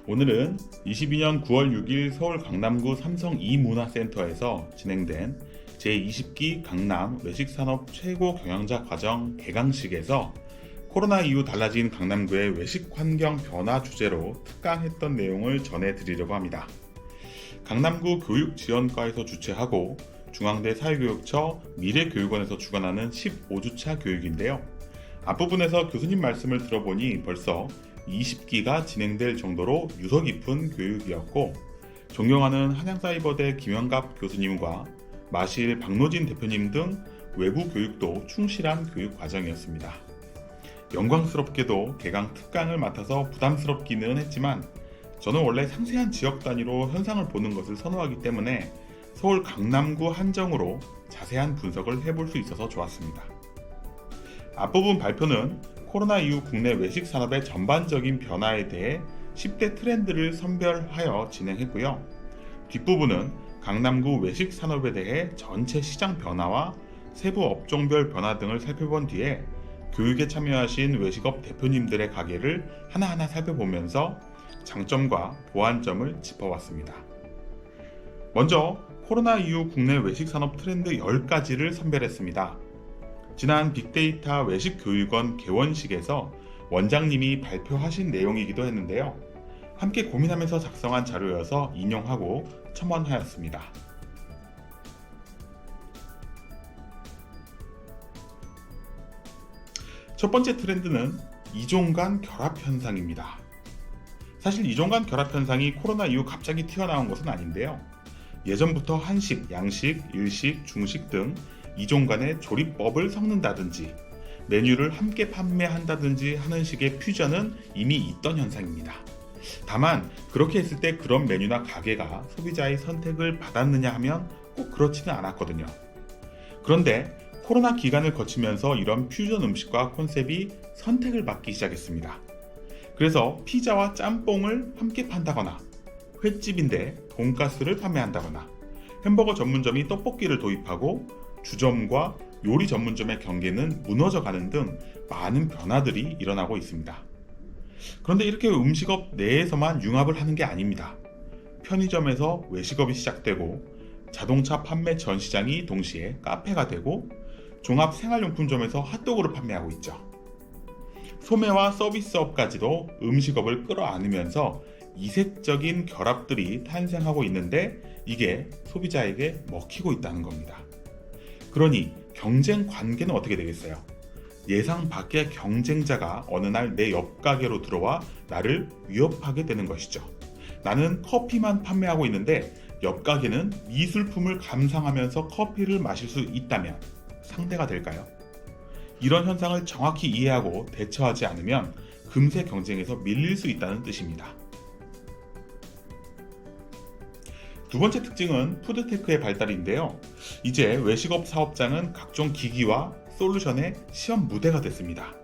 오늘은 22년 9월 6일 서울 강남구 삼성 이문화센터에서 진행된 제20기 강남 외식산업 최고 경영자 과정 개강식에서 코로나 이후 달라진 강남구의 외식 환경 변화 주제로 특강했던 내용을 전해드리려고 합니다. 강남구 교육지원과에서 주최하고 중앙대 사회교육처 미래교육원에서 주관하는 15주차 교육인데요. 앞부분에서 교수님 말씀을 들어보니 벌써 20기가 진행될 정도로 유서 깊은 교육이었고, 존경하는 한양사이버대 김영갑 교수님과 마실 박노진 대표님 등 외부 교육도 충실한 교육 과정이었습니다. 영광스럽게도 개강 특강을 맡아서 부담스럽기는 했지만 저는 원래 상세한 지역 단위로 현상을 보는 것을 선호하기 때문에 서울 강남구 한정으로 자세한 분석을 해볼 수 있어서 좋았습니다. 앞부분 발표는 코로나 이후 국내 외식 산업의 전반적인 변화에 대해 10대 트렌드를 선별하여 진행했고요. 뒷부분은 강남구 외식 산업에 대해 전체 시장 변화와 세부 업종별 변화 등을 살펴본 뒤에 교육에 참여하신 외식업 대표님들의 가게를 하나하나 살펴보면서 장점과 보완점을 짚어봤습니다. 먼저 코로나 이후 국내 외식 산업 트렌드 10가지를 선별했습니다. 지난 빅데이터 외식교육원 개원식에서 원장님이 발표하신 내용이기도 했는데요. 함께 고민하면서 작성한 자료여서 인용하고 첨언하였습니다. 첫 번째 트렌드는 이종 간 결합 현상입니다. 사실 이종 간 결합 현상이 코로나 이후 갑자기 튀어나온 것은 아닌데요. 예전부터 한식, 양식, 일식, 중식 등 이종 간의 조리법을 섞는다든지 메뉴를 함께 판매한다든지 하는 식의 퓨전은 이미 있던 현상입니다. 다만 그렇게 했을 때 그런 메뉴나 가게가 소비자의 선택을 받았느냐 하면 꼭 그렇지는 않았거든요. 그런데 코로나 기간을 거치면서 이런 퓨전 음식과 컨셉이 선택을 받기 시작했습니다. 그래서 피자와 짬뽕을 함께 판다거나, 횟집인데 돈가스를 판매한다거나, 햄버거 전문점이 떡볶이를 도입하고 주점과 요리 전문점의 경계는 무너져가는 등 많은 변화들이 일어나고 있습니다. 그런데 이렇게 음식업 내에서만 융합을 하는 게 아닙니다. 편의점에서 외식업이 시작되고 자동차 판매 전 시장이 동시에 카페가 되고 종합 생활용품점에서 핫도그를 판매하고 있죠. 소매와 서비스업까지도 음식업을 끌어안으면서 이색적인 결합들이 탄생하고 있는데 이게 소비자에게 먹히고 있다는 겁니다. 그러니 경쟁 관계는 어떻게 되겠어요? 예상 밖의 경쟁자가 어느 날 내 옆 가게로 들어와 나를 위협하게 되는 것이죠. 나는 커피만 판매하고 있는데 옆 가게는 미술품을 감상하면서 커피를 마실 수 있다면 상대가 될까요? 이런 현상을 정확히 이해하고 대처하지 않으면 금세 경쟁에서 밀릴 수 있다는 뜻입니다. 두 번째 특징은 푸드테크의 발달인데요. 이제 외식업 사업장은 각종 기기와 솔루션의 시험 무대가 됐습니다.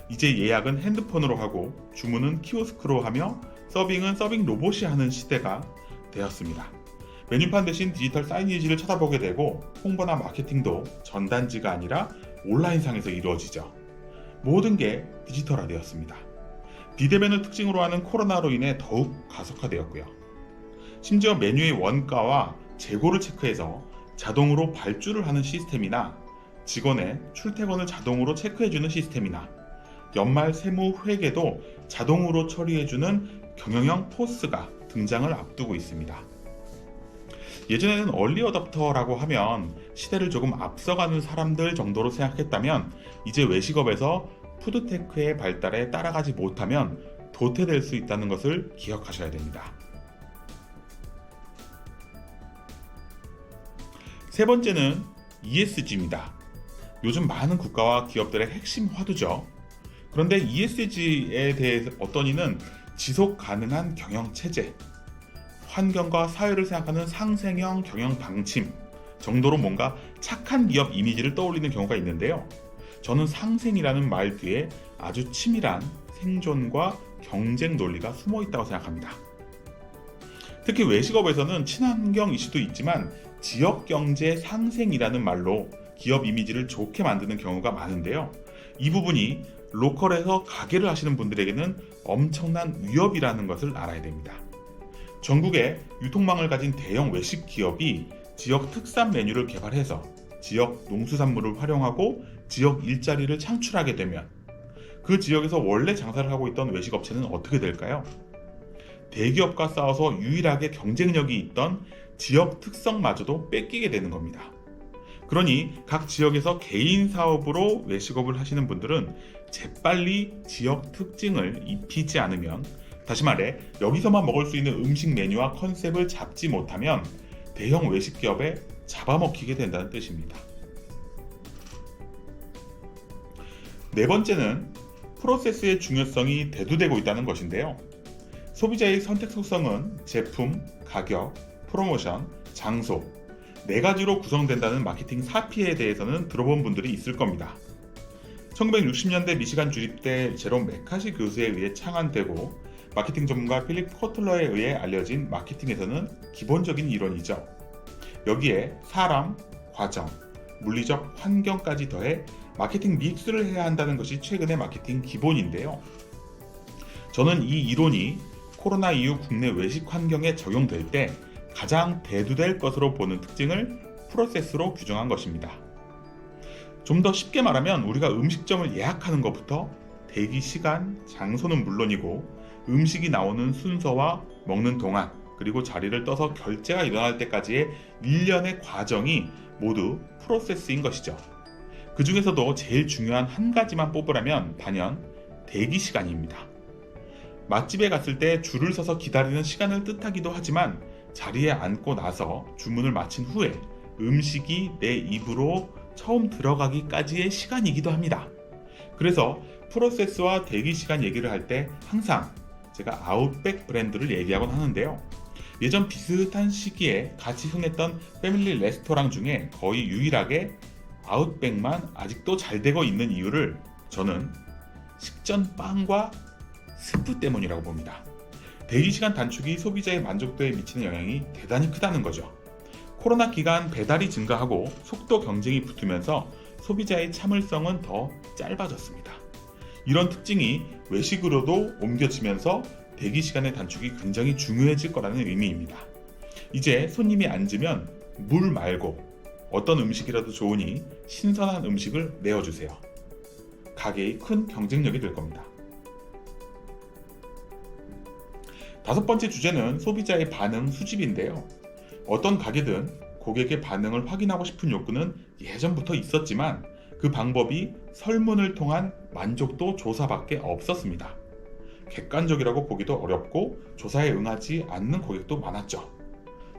이제 예약은 핸드폰으로 하고 주문은 키오스크로 하며 서빙은 서빙 로봇이 하는 시대가 되었습니다. 메뉴판 대신 디지털 사이니지를 쳐다보게 되고 홍보나 마케팅도 전단지가 아니라 온라인상에서 이루어지죠. 모든 게 디지털화되었습니다. 비대면을 특징으로 하는 코로나로 인해 더욱 가속화되었고요. 심지어 메뉴의 원가와 재고를 체크해서 자동으로 발주를 하는 시스템이나 직원의 출퇴근을 자동으로 체크해주는 시스템이나 연말 세무 회계도 자동으로 처리해주는 경영형 포스가 등장을 앞두고 있습니다. 예전에는 얼리 어답터라고 하면 시대를 조금 앞서가는 사람들 정도로 생각했다면 이제 외식업에서 푸드테크의 발달에 따라가지 못하면 도태될 수 있다는 것을 기억하셔야 됩니다. 세 번째는 ESG입니다. 요즘 많은 국가와 기업들의 핵심 화두죠. 그런데 ESG에 대해서 어떤 이는 지속 가능한 경영 체제, 환경과 사회를 생각하는 상생형 경영 방침 정도로 뭔가 착한 기업 이미지를 떠올리는 경우가 있는데요. 저는 상생이라는 말 뒤에 아주 치밀한 생존과 경쟁 논리가 숨어 있다고 생각합니다. 특히 외식업에서는 친환경 이슈도 있지만 지역경제 상생이라는 말로 기업 이미지를 좋게 만드는 경우가 많은데요. 이 부분이 로컬에서 가게를 하시는 분들에게는 엄청난 위협이라는 것을 알아야 됩니다. 전국에 유통망을 가진 대형 외식 기업이 지역 특산 메뉴를 개발해서 지역 농수산물을 활용하고 지역 일자리를 창출하게 되면 그 지역에서 원래 장사를 하고 있던 외식 업체는 어떻게 될까요? 대기업과 싸워서 유일하게 경쟁력이 있던 지역 특성마저도 뺏기게 되는 겁니다. 그러니 각 지역에서 개인 사업으로 외식업을 하시는 분들은 재빨리 지역 특징을 입히지 않으면, 다시 말해 여기서만 먹을 수 있는 음식 메뉴와 컨셉을 잡지 못하면 대형 외식 기업에 잡아먹히게 된다는 뜻입니다. 네 번째는 프로세스의 중요성이 대두되고 있다는 것인데요. 소비자의 선택 속성은 제품, 가격, 프로모션, 장소 네 가지로 구성된다는 마케팅 4P에 대해서는 들어본 분들이 있을 겁니다. 1960년대 미시간 주립대 제롬 메카시 교수에 의해 창안되고 마케팅 전문가 필립 코틀러에 의해 알려진 마케팅에서는 기본적인 이론이죠. 여기에 사람, 과정, 물리적 환경까지 더해 마케팅 믹스를 해야 한다는 것이 최근의 마케팅 기본인데요. 저는 이 이론이 코로나 이후 국내 외식 환경에 적용될 때 가장 대두될 것으로 보는 특징을 프로세스로 규정한 것입니다. 좀 더 쉽게 말하면 우리가 음식점을 예약하는 것부터 대기 시간, 장소는 물론이고 음식이 나오는 순서와 먹는 동안 그리고 자리를 떠서 결제가 일어날 때까지의 일련의 과정이 모두 프로세스인 것이죠. 그 중에서도 제일 중요한 한 가지만 뽑으라면 단연 대기 시간입니다. 맛집에 갔을 때 줄을 서서 기다리는 시간을 뜻하기도 하지만 자리에 앉고 나서 주문을 마친 후에 음식이 내 입으로 처음 들어가기까지의 시간이기도 합니다. 그래서 프로세스와 대기 시간 얘기를 할 때 항상 제가 아웃백 브랜드를 얘기하곤 하는데요. 예전 비슷한 시기에 같이 흥했던 패밀리 레스토랑 중에 거의 유일하게 아웃백만 아직도 잘 되고 있는 이유를 저는 식전 빵과 스프 때문이라고 봅니다. 대기시간 단축이 소비자의 만족도에 미치는 영향이 대단히 크다는 거죠. 코로나 기간 배달이 증가하고 속도 경쟁이 붙으면서 소비자의 참을성은 더 짧아졌습니다. 이런 특징이 외식으로도 옮겨지면서 대기시간의 단축이 굉장히 중요해질 거라는 의미입니다. 이제 손님이 앉으면 물 말고 어떤 음식이라도 좋으니 신선한 음식을 내어주세요. 가게의 큰 경쟁력이 될 겁니다. 다섯 번째 주제는 소비자의 반응 수집인데요. 어떤 가게든 고객의 반응을 확인하고 싶은 욕구는 예전부터 있었지만 그 방법이 설문을 통한 만족도 조사밖에 없었습니다. 객관적이라고 보기도 어렵고 조사에 응하지 않는 고객도 많았죠.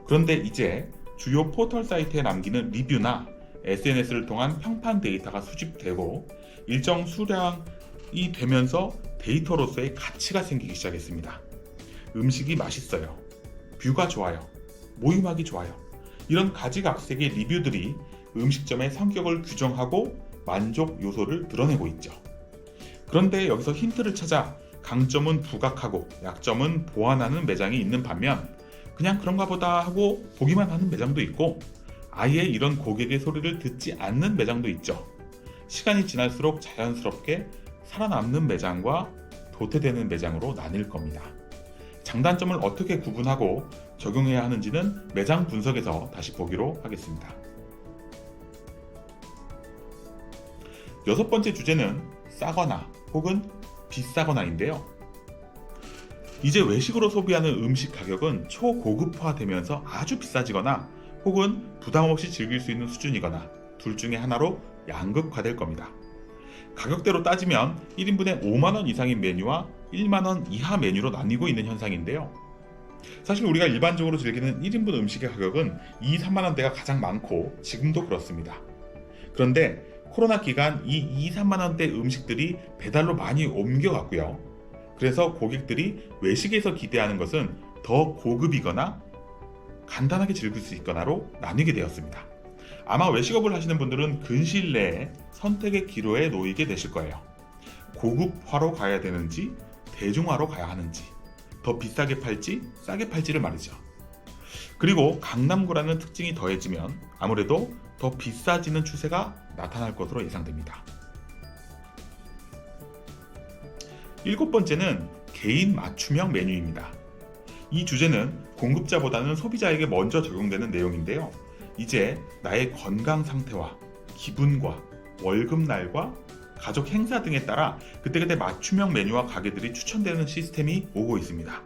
그런데 이제 주요 포털 사이트에 남기는 리뷰나 SNS를 통한 평판 데이터가 수집되고 일정 수량이 되면서 데이터로서의 가치가 생기기 시작했습니다. 음식이 맛있어요. 뷰가 좋아요. 모임하기 좋아요. 이런 가지각색의 리뷰들이 음식점의 성격을 규정하고 만족 요소를 드러내고 있죠. 그런데 여기서 힌트를 찾아 강점은 부각하고 약점은 보완하는 매장이 있는 반면 그냥 그런가 보다 하고 보기만 하는 매장도 있고 아예 이런 고객의 소리를 듣지 않는 매장도 있죠. 시간이 지날수록 자연스럽게 살아남는 매장과 도태되는 매장으로 나뉠 겁니다. 장단점을 어떻게 구분하고 적용해야 하는지는 매장 분석에서 다시 보기로 하겠습니다. 여섯 번째 주제는 싸거나 혹은 비싸거나인데요. 이제 외식으로 소비하는 음식 가격은 초고급화되면서 아주 비싸지거나 혹은 부담 없이 즐길 수 있는 수준이거나 둘 중에 하나로 양극화될 겁니다. 가격대로 따지면 1인분에 5만원 이상인 메뉴와 1만원 이하 메뉴로 나뉘고 있는 현상인데요. 사실 우리가 일반적으로 즐기는 1인분 음식의 가격은 2, 3만원대가 가장 많고 지금도 그렇습니다. 그런데 코로나 기간 이 2, 3만원대 음식들이 배달로 많이 옮겨갔고요. 그래서 고객들이 외식에서 기대하는 것은 더 고급이거나 간단하게 즐길 수 있거나로 나뉘게 되었습니다. 아마 외식업을 하시는 분들은 근시일 내에 선택의 기로에 놓이게 되실 거예요. 고급화로 가야 되는지 대중화로 가야 하는지 더 비싸게 팔지 싸게 팔지를 말이죠. 그리고 강남구라는 특징이 더해지면 아무래도 더 비싸지는 추세가 나타날 것으로 예상됩니다. 7번째는 개인 맞춤형 메뉴입니다. 이 주제는 공급자보다는 소비자에게 먼저 적용되는 내용인데요. 이제 나의 건강 상태와 기분과 월급날과 가족 행사 등에 따라 그때그때 맞춤형 메뉴와 가게들이 추천되는 시스템이 오고 있습니다.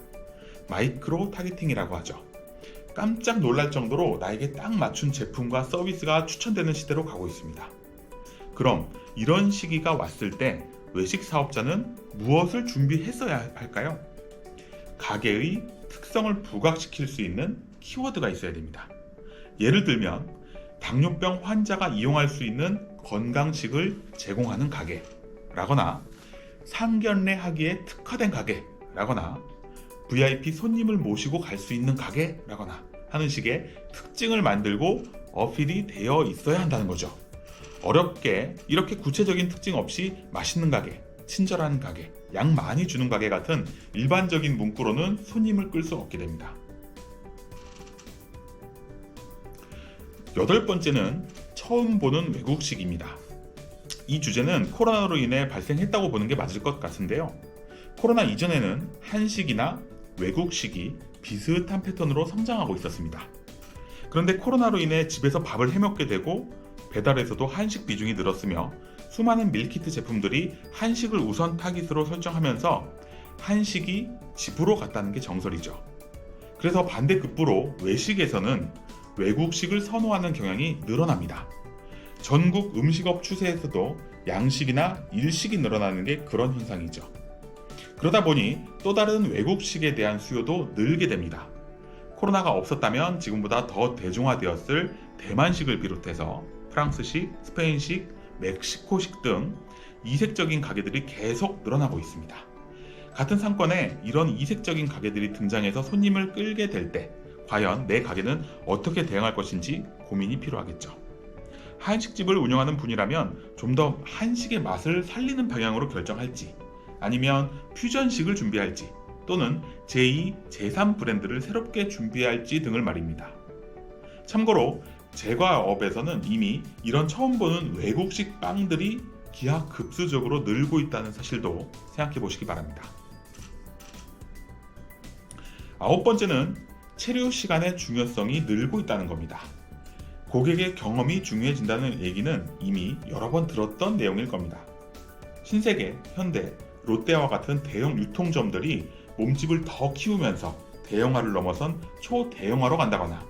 마이크로 타겟팅이라고 하죠. 깜짝 놀랄 정도로 나에게 딱 맞춘 제품과 서비스가 추천되는 시대로 가고 있습니다. 그럼 이런 시기가 왔을 때 외식 사업자는 무엇을 준비했어야 할까요? 가게의 특성을 부각시킬 수 있는 키워드가 있어야 됩니다. 예를 들면 당뇨병 환자가 이용할 수 있는 건강식을 제공하는 가게라거나 상견례 하기에 특화된 가게라거나 VIP 손님을 모시고 갈 수 있는 가게라거나 하는 식의 특징을 만들고 어필이 되어 있어야 한다는 거죠. 어렵게 이렇게 구체적인 특징 없이 맛있는 가게, 친절한 가게, 양 많이 주는 가게 같은 일반적인 문구로는 손님을 끌 수 없게 됩니다. 8번째는 처음 보는 외국식입니다. 이 주제는 코로나로 인해 발생했다고 보는 게 맞을 것 같은데요. 코로나 이전에는 한식이나 외국식이 비슷한 패턴으로 성장하고 있었습니다. 그런데 코로나로 인해 집에서 밥을 해먹게 되고 배달에서도 한식 비중이 늘었으며 수많은 밀키트 제품들이 한식을 우선 타깃으로 설정하면서 한식이 집으로 갔다는 게 정설이죠. 그래서 반대급부로 외식에서는 외국식을 선호하는 경향이 늘어납니다. 전국 음식업 추세에서도 양식이나 일식이 늘어나는 게 그런 현상이죠. 그러다 보니 또 다른 외국식에 대한 수요도 늘게 됩니다. 코로나가 없었다면 지금보다 더 대중화되었을 대만식을 비롯해서 프랑스식, 스페인식, 멕시코식 등 이색적인 가게들이 계속 늘어나고 있습니다. 같은 상권에 이런 이색적인 가게들이 등장해서 손님을 끌게 될 때 과연 내 가게는 어떻게 대응할 것인지 고민이 필요하겠죠. 한식집을 운영하는 분이라면 좀 더 한식의 맛을 살리는 방향으로 결정할지 아니면 퓨전식을 준비할지 또는 제2, 제3 브랜드를 새롭게 준비할지 등을 말입니다. 참고로 제과업에서는 이미 이런 처음 보는 외국식 빵들이 기하급수적으로 늘고 있다는 사실도 생각해 보시기 바랍니다. 9번째는 체류 시간의 중요성이 늘고 있다는 겁니다. 고객의 경험이 중요해진다는 얘기는 이미 여러 번 들었던 내용일 겁니다. 신세계, 현대, 롯데와 같은 대형 유통점들이 몸집을 더 키우면서 대형화를 넘어선 초대형화로 간다거나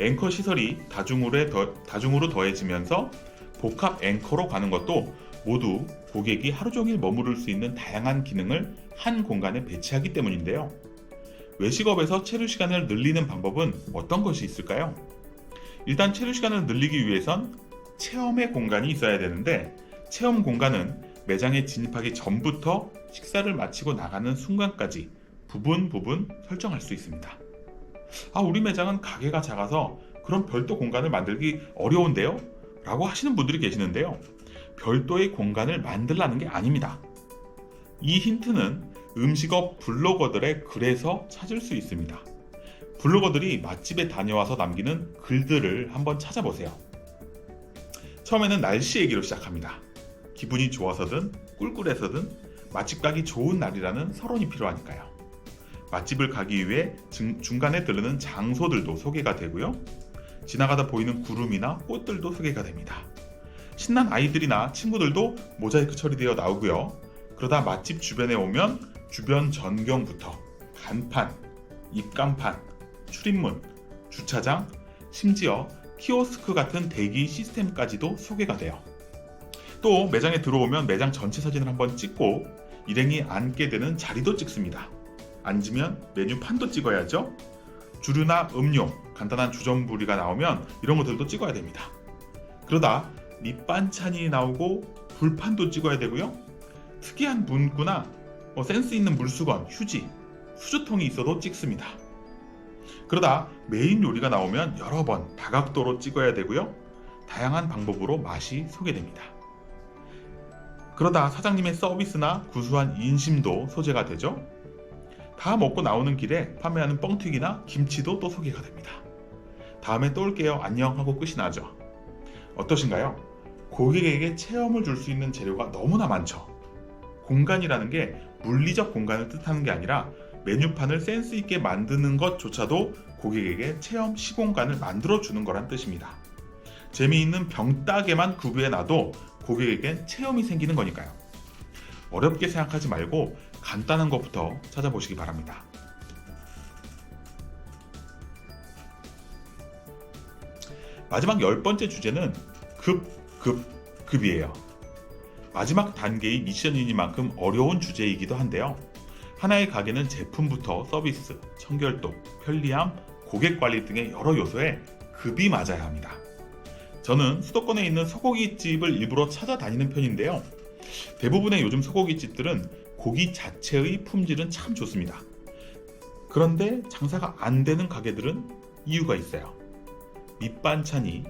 앵커 시설이 다중으로 더해지면서 복합 앵커로 가는 것도 모두 고객이 하루 종일 머무를 수 있는 다양한 기능을 한 공간에 배치하기 때문인데요. 외식업에서 체류 시간을 늘리는 방법은 어떤 것이 있을까요? 일단 체류 시간을 늘리기 위해선 체험의 공간이 있어야 되는데 체험 공간은 매장에 진입하기 전부터 식사를 마치고 나가는 순간까지 부분 설정할 수 있습니다. 우리 매장은 가게가 작아서 그런 별도 공간을 만들기 어려운데요? 라고 하시는 분들이 계시는데요. 별도의 공간을 만들라는 게 아닙니다. 이 힌트는 음식업 블로거들의 글에서 찾을 수 있습니다. 블로거들이 맛집에 다녀와서 남기는 글들을 한번 찾아보세요. 처음에는 날씨 얘기로 시작합니다. 기분이 좋아서든 꿀꿀해서든 맛집 가기 좋은 날이라는 서론이 필요하니까요. 맛집을 가기 위해 중간에 들르는 장소들도 소개가 되고요. 지나가다 보이는 구름이나 꽃들도 소개가 됩니다. 신난 아이들이나 친구들도 모자이크 처리되어 나오고요. 그러다 맛집 주변에 오면 주변 전경부터 간판, 입간판, 출입문, 주차장, 심지어 키오스크 같은 대기 시스템까지도 소개가 돼요. 또 매장에 들어오면 매장 전체 사진을 한번 찍고 일행이 앉게 되는 자리도 찍습니다. 앉으면 메뉴판도 찍어야죠. 주류나 음료, 간단한 주전부리가 나오면 이런 것들도 찍어야 됩니다. 그러다 밑반찬이 나오고 불판도 찍어야 되고요. 특이한 문구나 센스 있는 물수건, 휴지, 수저통이 있어도 찍습니다. 그러다 메인 요리가 나오면 여러 번 다각도로 찍어야 되고요. 다양한 방법으로 맛이 소개됩니다. 그러다 사장님의 서비스나 구수한 인심도 소재가 되죠. 다 먹고 나오는 길에 판매하는 뻥튀기나 김치도 또 소개가 됩니다. 다음에 또 올게요. 안녕 하고 끝이 나죠. 어떠신가요? 고객에게 체험을 줄 수 있는 재료가 너무나 많죠. 공간이라는 게 물리적 공간을 뜻하는 게 아니라 메뉴판을 센스 있게 만드는 것조차도 고객에게 체험 시공간을 만들어주는 거란 뜻입니다. 재미있는 병따개만 구비해 놔도 고객에겐 체험이 생기는 거니까요. 어렵게 생각하지 말고 간단한 것부터 찾아보시기 바랍니다. 마지막 10번째 주제는 급이에요. 마지막 단계의 미션이니만큼 어려운 주제이기도 한데요. 하나의 가게는 제품부터 서비스, 청결도, 편리함, 고객 관리 등의 여러 요소에 급이 맞아야 합니다. 저는 수도권에 있는 소고기집을 일부러 찾아다니는 편인데요. 대부분의 요즘 소고기집들은 고기 자체의 품질은 참 좋습니다. 그런데 장사가 안 되는 가게들은 이유가 있어요. 밑반찬이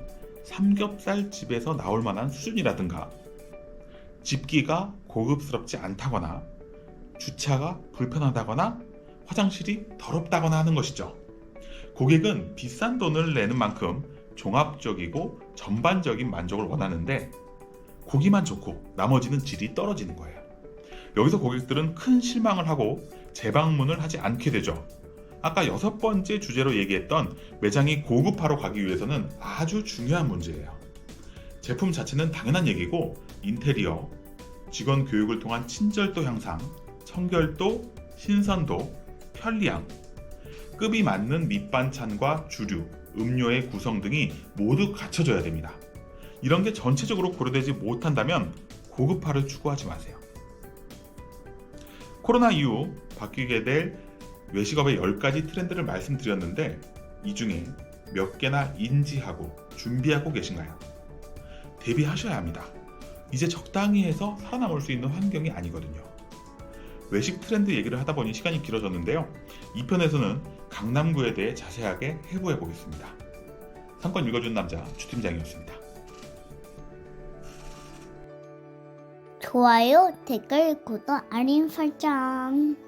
삼겹살 집에서 나올 만한 수준이라든가, 집기가 고급스럽지 않다거나, 주차가 불편하다거나, 화장실이 더럽다거나 하는 것이죠. 고객은 비싼 돈을 내는 만큼 종합적이고 전반적인 만족을 원하는데 고기만 좋고 나머지는 질이 떨어지는 거예요. 여기서 고객들은 큰 실망을 하고 재방문을 하지 않게 되죠. 아까 6번째 주제로 얘기했던 매장이 고급화로 가기 위해서는 아주 중요한 문제예요. 제품 자체는 당연한 얘기고 인테리어, 직원 교육을 통한 친절도 향상, 청결도, 신선도, 편리함, 급이 맞는 밑반찬과 주류, 음료의 구성 등이 모두 갖춰져야 됩니다. 이런 게 전체적으로 고려되지 못한다면 고급화를 추구하지 마세요. 코로나 이후 바뀌게 될 외식업의 10가지 트렌드를 말씀드렸는데 이 중에 몇 개나 인지하고 준비하고 계신가요? 대비하셔야 합니다. 이제 적당히 해서 살아남을 수 있는 환경이 아니거든요. 외식 트렌드 얘기를 하다 보니 시간이 길어졌는데요. 2편에서는 강남구에 대해 자세하게 해부해 보겠습니다. 상권 읽어주는 남자 주팀장이었습니다. 좋아요, 댓글, 구독, 알림 설정.